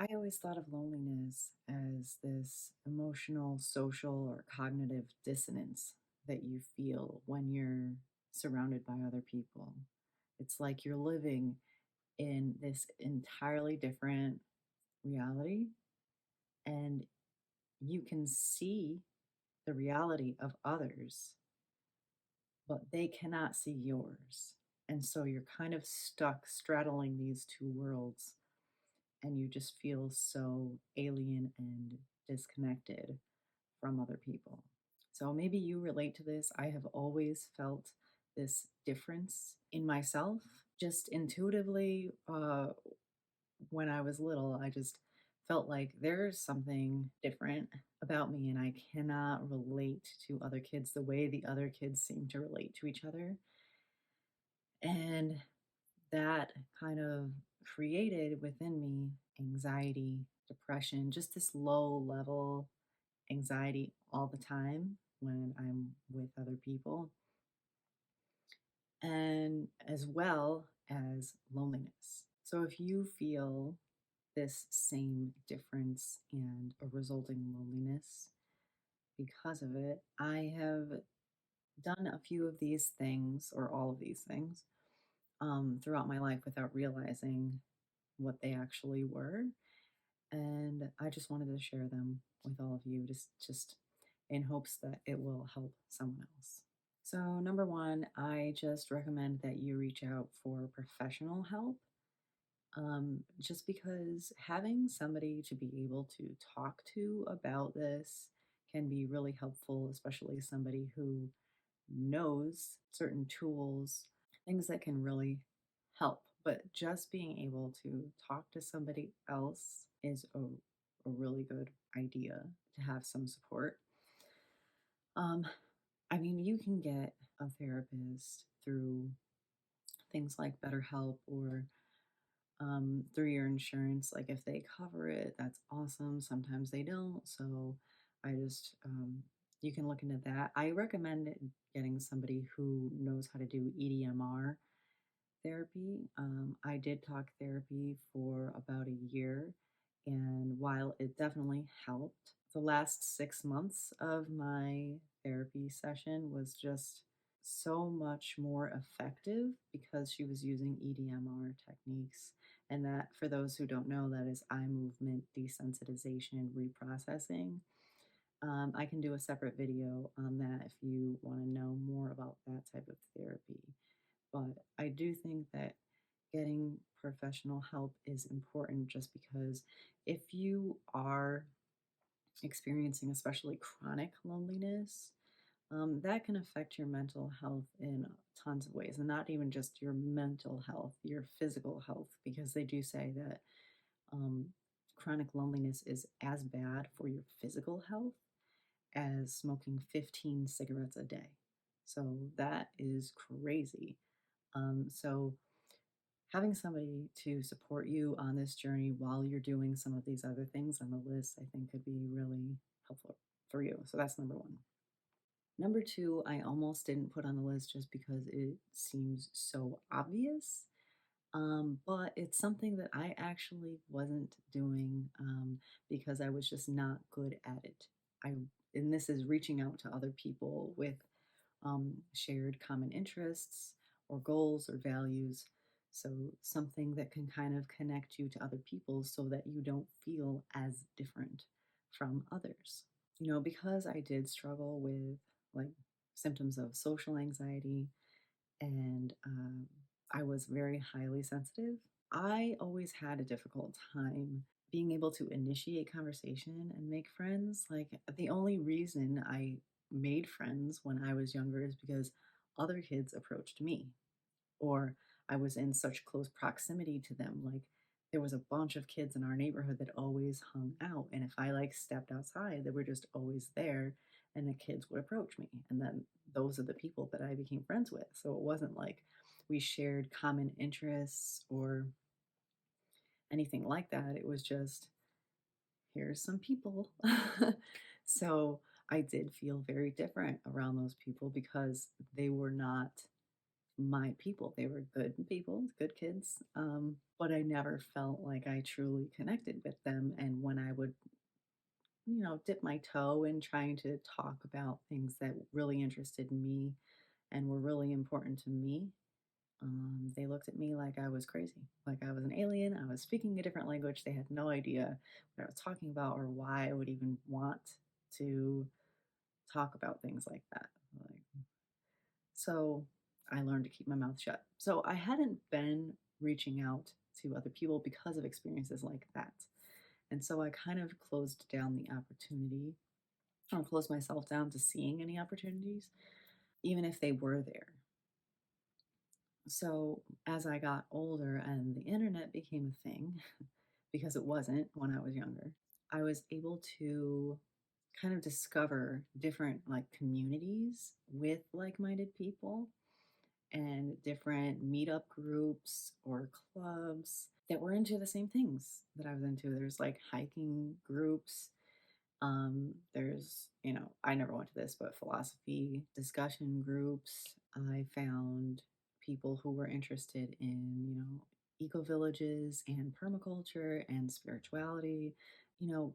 I always thought of loneliness as this emotional, social, or cognitive dissonance that you feel when you're surrounded by other people. It's like you're living in this entirely different reality, and you can see the reality of others, but they cannot see yours. And so you're kind of stuck straddling these two worlds, and you just feel so alien and disconnected from other people. So maybe you relate to this. I have always felt this difference in myself, just intuitively. When I was little, I just felt like there's something different about me, and I cannot relate to other kids the way the other kids seem to relate to each other. And that kind of created within me anxiety, depression, just this low level anxiety all the time when I'm with other people, and as well as loneliness. So if you feel this same difference and a resulting loneliness because of it, I have done a few of these things or all of these things throughout my life without realizing what they actually were. And I just wanted to share them with all of you, just in hopes that it will help someone else. So, number one, I just recommend that you reach out for professional help, just because having somebody to be able to talk to about this can be really helpful, especially somebody who knows certain tools, things that can really help. But just being able to talk to somebody else is a really good idea to have some support. Um, I mean, you can get a therapist through things like BetterHelp or through your insurance. Like if they cover it, that's awesome. Sometimes they don't. So I just, you can look into that. I recommend getting somebody who knows how to do EDMR therapy. I did talk therapy for about a year, and while it definitely helped, the last 6 months of my therapy session was just so much more effective because she was using EDMR techniques. And that, for those who don't know, that is eye movement desensitization reprocessing. I can do a separate video on that if you want to know more about that type of therapy. But I do think that getting professional help is important just because if you are experiencing especially chronic loneliness, that can affect your mental health in tons of ways, and not even just your mental health, your physical health, because they do say that um, chronic loneliness is as bad for your physical health as smoking 15 cigarettes a day. So that is crazy. So having somebody to support you on this journey while you're doing some of these other things on the list, I think could be really helpful for you. So that's number one. Number two, I almost didn't put on the list just because it seems so obvious. But it's something that I actually wasn't doing because I was just not good at it. I and this is reaching out to other people with shared common interests or goals or values. So something that can kind of connect you to other people so that you don't feel as different from others. Because I did struggle with like symptoms of social anxiety, and I was very highly sensitive. I always had a difficult time being able to initiate conversation and make friends. Like, the only reason I made friends when I was younger is because other kids approached me, or I was in such close proximity to them. Like, there was a bunch of kids in our neighborhood that always hung out. And if I like stepped outside, they were just always there, and the kids would approach me. And then those are the people that I became friends with. So it wasn't like we shared common interests or anything like that. It was just, here's some people. So I did feel very different around those people because they were not my people. They were good people, good kids. But I never felt like I truly connected with them. And when I would, dip my toe in trying to talk about things that really interested me and were really important to me, they looked at me like I was crazy, like I was an alien. I was speaking a different language. They had no idea what I was talking about or why I would even want to talk about things like that. Like, so I learned to keep my mouth shut. So I hadn't been reaching out to other people because of experiences like that. And so I kind of closed down the opportunity or closed myself down to seeing any opportunities, even if they were there. So as I got older and the internet became a thing, because it wasn't when I was younger, I was able to kind of discover different like communities with like-minded people and different meetup groups or clubs that were into the same things that I was into. There's like hiking groups. There's, I never went to this, but philosophy discussion groups. I found people who were interested in, eco villages and permaculture and spirituality,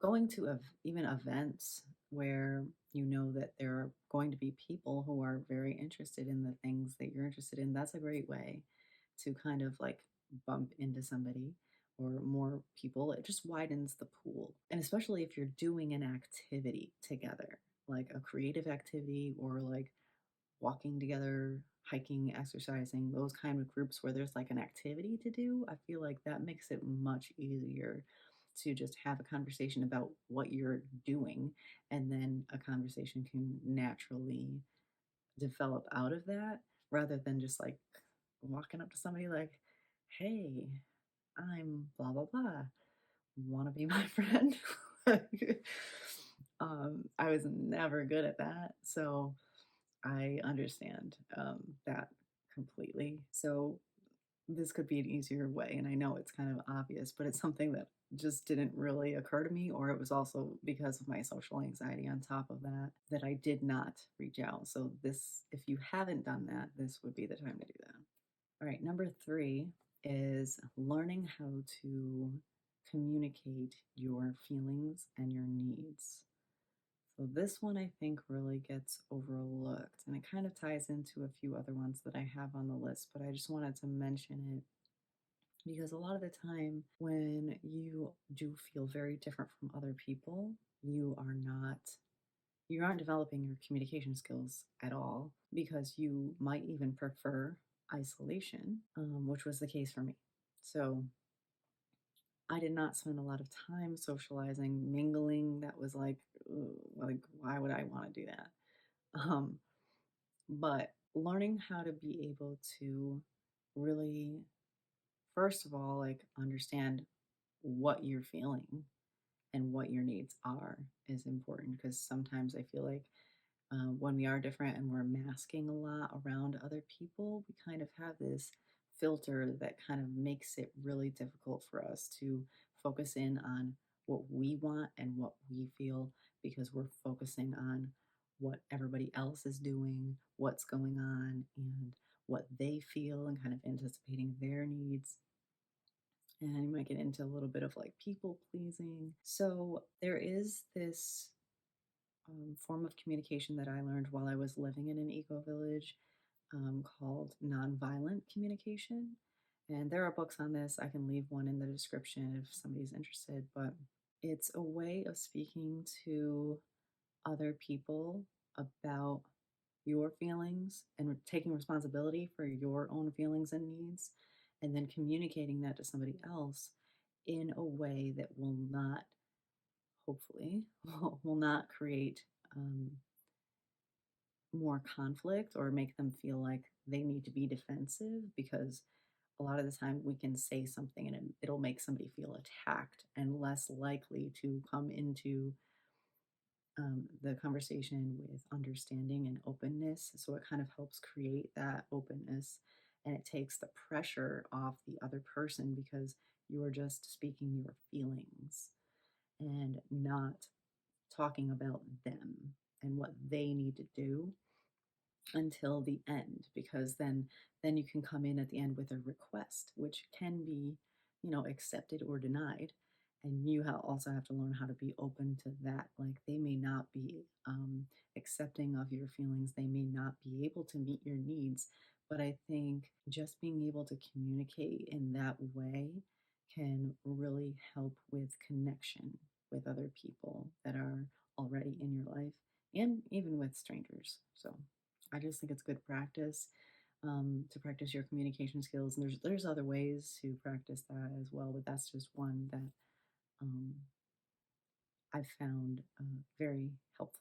going to even events where you know that there are going to be people who are very interested in the things that you're interested in. That's a great way to kind of like bump into somebody or more people. It just widens the pool. And especially if you're doing an activity together, like a creative activity or like walking together, hiking, exercising, those kind of groups where there's like an activity to do, I feel like that makes it much easier to just have a conversation about what you're doing. And then a conversation can naturally develop out of that rather than just like walking up to somebody like, hey, I'm blah, blah, blah. Want to be my friend? I was never good at that. So I understand that completely. So this could be an easier way. And I know it's kind of obvious, but it's something that just didn't really occur to me, or it was also because of my social anxiety on top of that, that I did not reach out. So, this, if you haven't done that, this would be the time to do that. All right, number three is learning how to communicate your feelings and your needs. So, this one I think really gets overlooked, and it kind of ties into a few other ones that I have on the list, but I just wanted to mention it because a lot of the time when you do feel very different from other people, you are not you aren't developing your communication skills at all because you might even prefer isolation, which was the case for me. So I did not spend a lot of time socializing, mingling. That was like, ugh, like why would I want to do that? Um, but learning how to be able to really, first of all, like understand what you're feeling and what your needs are is important because sometimes I feel like when we are different and we're masking a lot around other people, we kind of have this filter that kind of makes it really difficult for us to focus in on what we want and what we feel because we're focusing on what everybody else is doing, what's going on, and what they feel, and kind of anticipating their needs. And you might get into a little bit of like people pleasing. So there is this form of communication that I learned while I was living in an eco village called nonviolent communication. And there are books on this. I can leave one in the description if somebody's interested, but it's a way of speaking to other people about your feelings and taking responsibility for your own feelings and needs, and then communicating that to somebody else in a way that will not, hopefully, will not create more conflict or make them feel like they need to be defensive because a lot of the time we can say something and it'll make somebody feel attacked and less likely to come into the conversation with understanding and openness. So it kind of helps create that openness and it takes the pressure off the other person because you are just speaking your feelings and not talking about them and what they need to do. until the end, because then you can come in at the end with a request, which can be, accepted or denied. And you also have to learn how to be open to that. Like, they may not be accepting of your feelings, they may not be able to meet your needs, but I think just being able to communicate in that way can really help with connection with other people that are already in your life, and even with strangers. So I just think it's good practice, to practice your communication skills. And there's other ways to practice that as well, but that's just one that um, I found very helpful.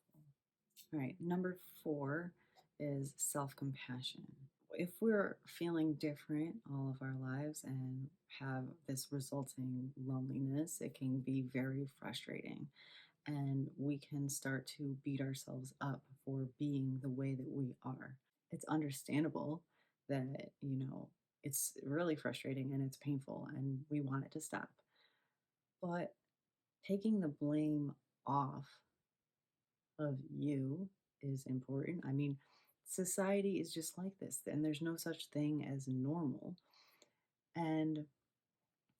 All right, number 4 is self compassion. If we're feeling different all of our lives and have this resulting loneliness, it can be very frustrating. And we can start to beat ourselves up for being the way that we are. It's understandable that, it's really frustrating and it's painful and we want it to stop. But taking the blame off of you is important. I mean, society is just like this, and there's no such thing as normal. And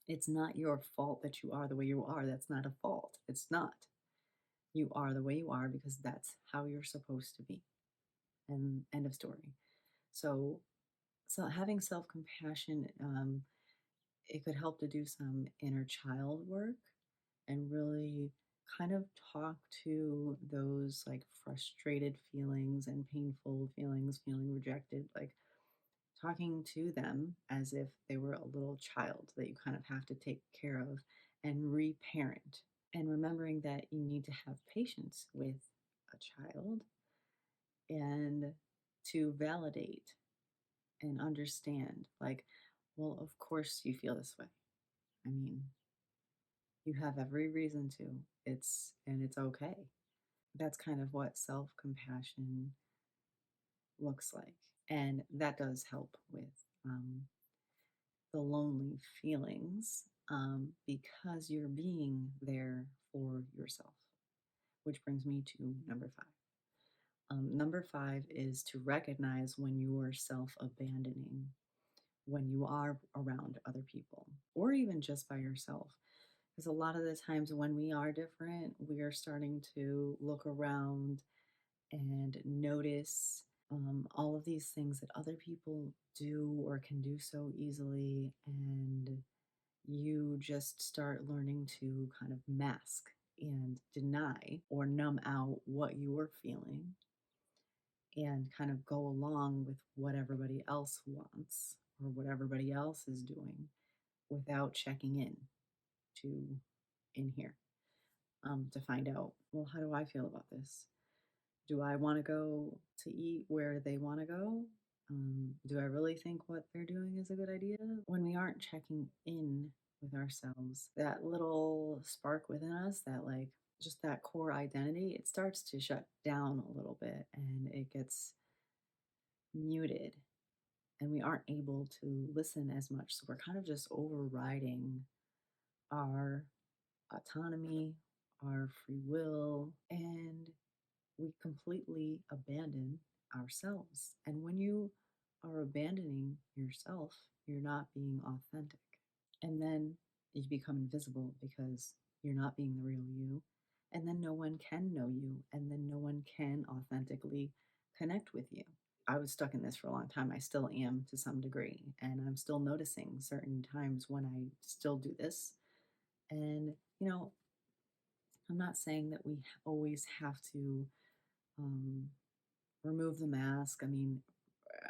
it's not your fault that you are the way you are. That's not a fault. It's not. You are the way you are because that's how you're supposed to be. And end of story. So, so having self compassion, it could help to do some inner child work and really kind of talk to those like frustrated feelings and painful feelings, feeling rejected, like talking to them as if they were a little child that you kind of have to take care of and reparent. And remembering that you need to have patience with a child and to validate and understand, like, well, of course you feel this way. I mean, you have every reason to. It's okay. That's kind of what self-compassion looks like. And that does help with the lonely feelings, because you're being there for yourself. Which brings me to number 5. Number 5 is to recognize when you are self abandoning, when you are around other people, or even just by yourself. Because a lot of the times when we are different, we are starting to look around and notice all of these things that other people do or can do so easily. And you just start learning to kind of mask and deny or numb out what you're feeling and kind of go along with what everybody else wants or what everybody else is doing without checking in to in here, to find out, well, how do I feel about this? Do I want to go to eat where they want to go? Do I really think what they're doing is a good idea? When we aren't checking in with ourselves, that little spark within us, that like just that core identity, it starts to shut down a little bit and it gets muted, and we aren't able to listen as much. So we're kind of just overriding our autonomy, our free will, and we completely abandon ourselves. And when you are abandoning yourself, you're not being authentic. And then you become invisible because you're not being the real you. And then no one can know you. And then no one can authentically connect with you. I was stuck in this for a long time. I still am to some degree. And I'm still noticing certain times when I still do this. And, I'm not saying that we always have to um, remove the mask. I mean,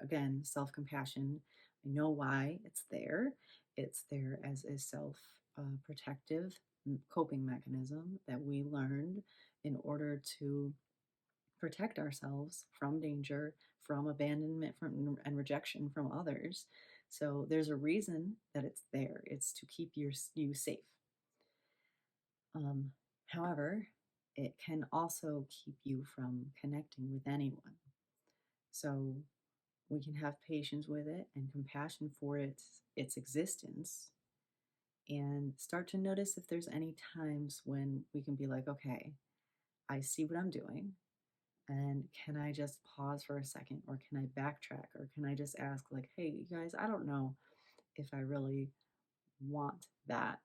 again, self compassion. I know why it's there. It's there as a self protective coping mechanism that we learned in order to protect ourselves from danger, from abandonment, from and rejection from others. So there's a reason that it's there. It's to keep you safe. Um, However, it can also keep you from connecting with anyone. So we can have patience with it and compassion for its existence, and start to notice if there's any times when we can be like, okay, I see what I'm doing, And can I just pause for a second, or can I backtrack, or can I just ask, like, hey, you guys, I don't know if I really want that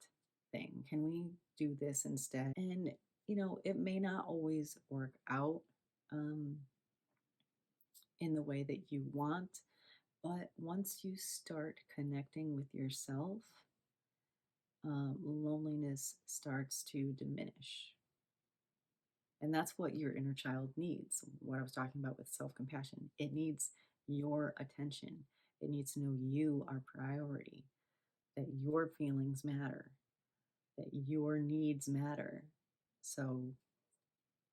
thing. Can we do this instead? And, it may not always work out um, in the way that you want, but once you start connecting with yourself, loneliness starts to diminish. And that's what your inner child needs. What I was talking about with self compassion, it needs your attention. It needs to know you are priority, that your feelings matter, that your needs matter. So,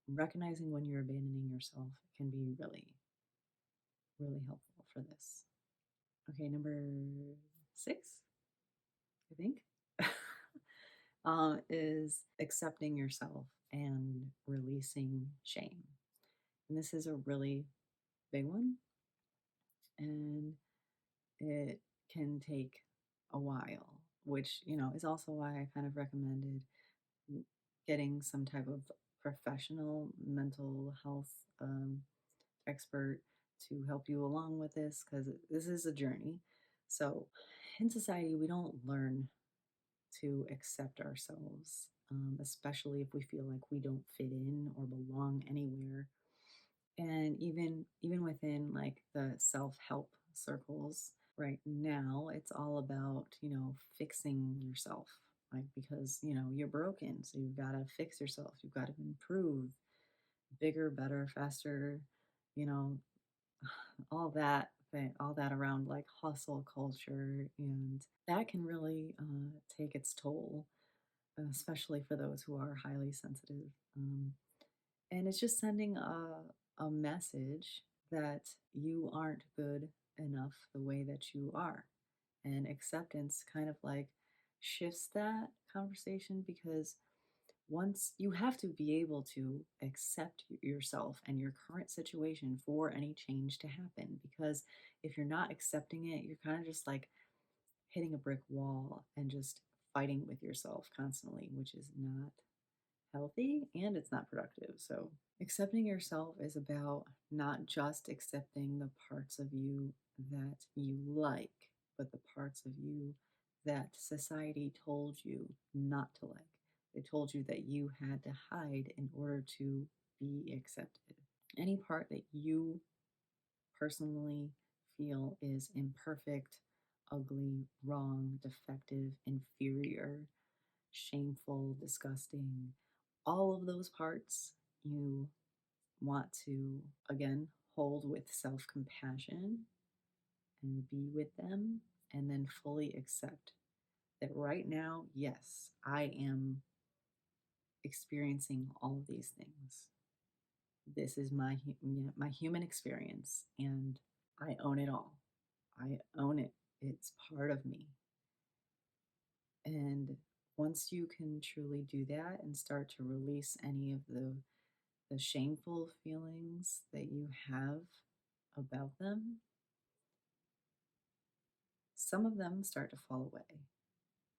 recognizing when you're abandoning yourself can be really, really helpful for this. Okay, number 6, I think, is accepting yourself and releasing shame. And this is a really big one, and it can take a while, which, is also why I kind of recommended getting some type of professional mental health expert to help you along with this, because this is a journey. So, in society, we don't learn to accept ourselves, especially if we feel like we don't fit in or belong anywhere. And even within like the self-help circles right now, it's all about, fixing yourself. Like, because, you're broken, so you've got to fix yourself. You've got to improve, bigger, better, faster, you know, all that thing, all that around like hustle culture, and that can really take its toll, especially for those who are highly sensitive. And it's just sending a message that you aren't good enough the way that you are. And acceptance kind of like shifts that conversation, because once you have to be able to accept yourself and your current situation for any change to happen. Because if you're not accepting it, you're kind of just like hitting a brick wall and just fighting with yourself constantly, which is not healthy and it's not productive. So, accepting yourself is about not just accepting the parts of you that you like, but the parts of you that society told you not to like. They told you that you had to hide in order to be accepted. Any part that you personally feel is imperfect, ugly, wrong, defective, inferior, shameful, disgusting, all of those parts you want to, again, hold with self compassion and be with them, and then fully accept that right now, yes, I am experiencing all of these things. This is my human experience, and I own it all. I own it. It's part of me. And once you can truly do that and start to release any of the shameful feelings that you have about them, some of them start to fall away,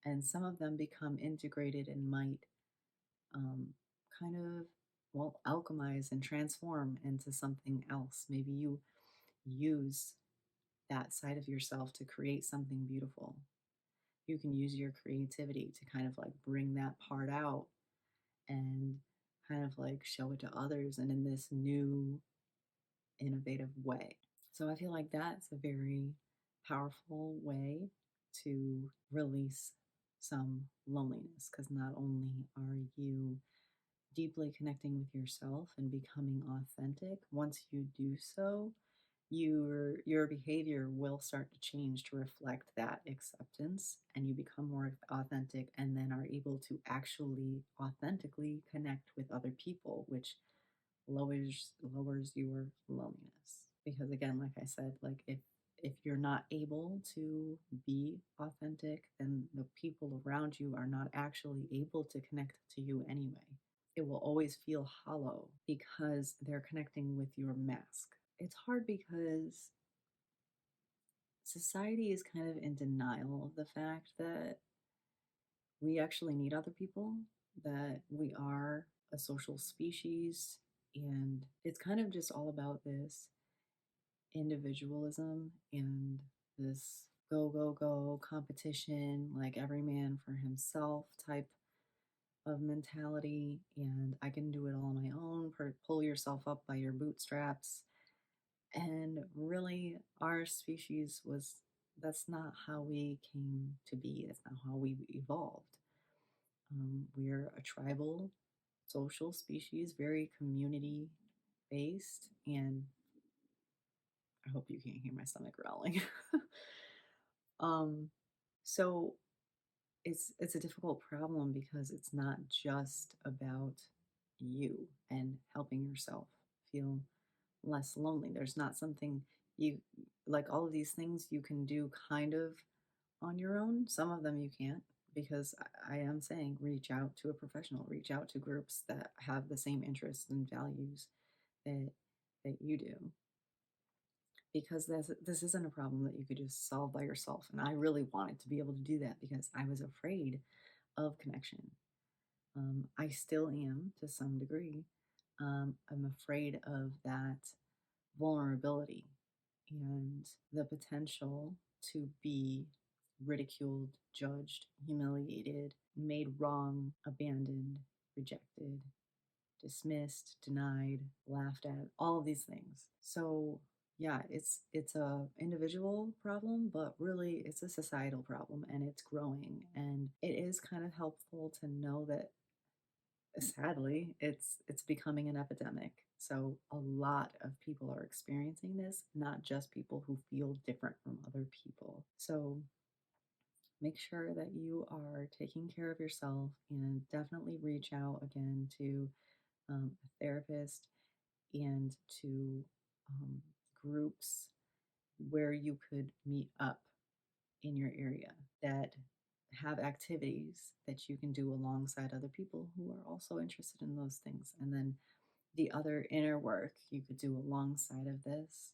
and some of them become integrated and might um, kind of, well, alchemize and transform into something else. Maybe you use that side of yourself to create something beautiful. You can use your creativity to kind of like bring that part out and kind of like show it to others, and in this new innovative way. So I feel like that's a very powerful way to release some loneliness, because not only are you deeply connecting with yourself and becoming authentic, once you do so, your behavior will start to change to reflect that acceptance, and you become more authentic, and then are able to actually authentically connect with other people, which lowers your loneliness. Because again, like I said, like if you're not able to be authentic, then the people around you are not actually able to connect to you anyway. It will always feel hollow because they're connecting with your mask. It's hard because society is kind of in denial of the fact that we actually need other people, that we are a social species, And it's kind of just all about this individualism and this go, go, go competition, like every man for himself type of mentality. And I can do it all on my own, pull yourself up by your bootstraps. And really, our species was that's not how we came to be, that's not how we evolved. We're a tribal social species, very community based, and I hope you can't hear my stomach growling. um, so it's a difficult problem because it's not just about you and helping yourself feel less lonely. There's not something you like all of these things you can do kind of on your own. Some of them you can't because I am saying reach out to a professional, reach out to groups that have the same interests and values that you do because this isn't a problem that you could just solve by yourself. And I really wanted to be able to do that because I was afraid of connection. I still am to some degree. I'm afraid of that vulnerability and the potential to be ridiculed, judged, humiliated, made wrong, abandoned, rejected, dismissed, denied, laughed at, all of these things. So yeah, it's a individual problem, but really it's a societal problem and it's growing. And it is kind of helpful to know that sadly it's becoming an epidemic. So a lot of people are experiencing this, not just people who feel different from other people. So make sure that you are taking care of yourself and definitely reach out again to a therapist and to um, groups where you could meet up in your area that have activities that you can do alongside other people who are also interested in those things. And then the other inner work you could do alongside of this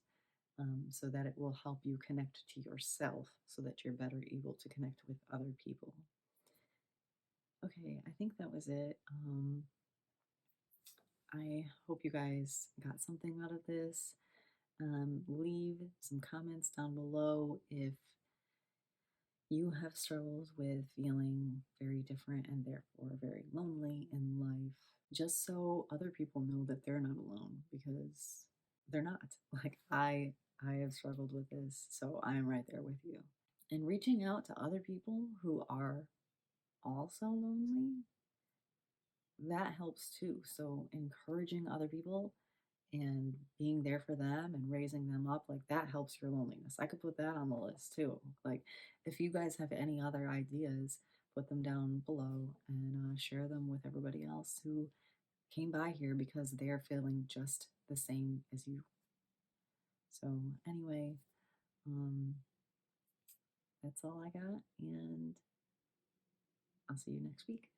so that it will help you connect to yourself so that you're better able to connect with other people. Okay, I think that was it. I hope you guys got something out of this. Leave some comments down below if you have struggled with feeling very different and therefore very lonely in life, just so other people know that they're not alone because they're not. Like I have struggled with this, so I'm right there with you. And reaching out to other people who are also lonely, that helps too. So encouraging other people and being there for them and raising them up, like that helps your loneliness. I could put that on the list too. Like if you guys have any other ideas, put them down below and share them with everybody else who came by here because they're feeling just the same as you. So anyway, um, that's all I got, and I'll see you next week.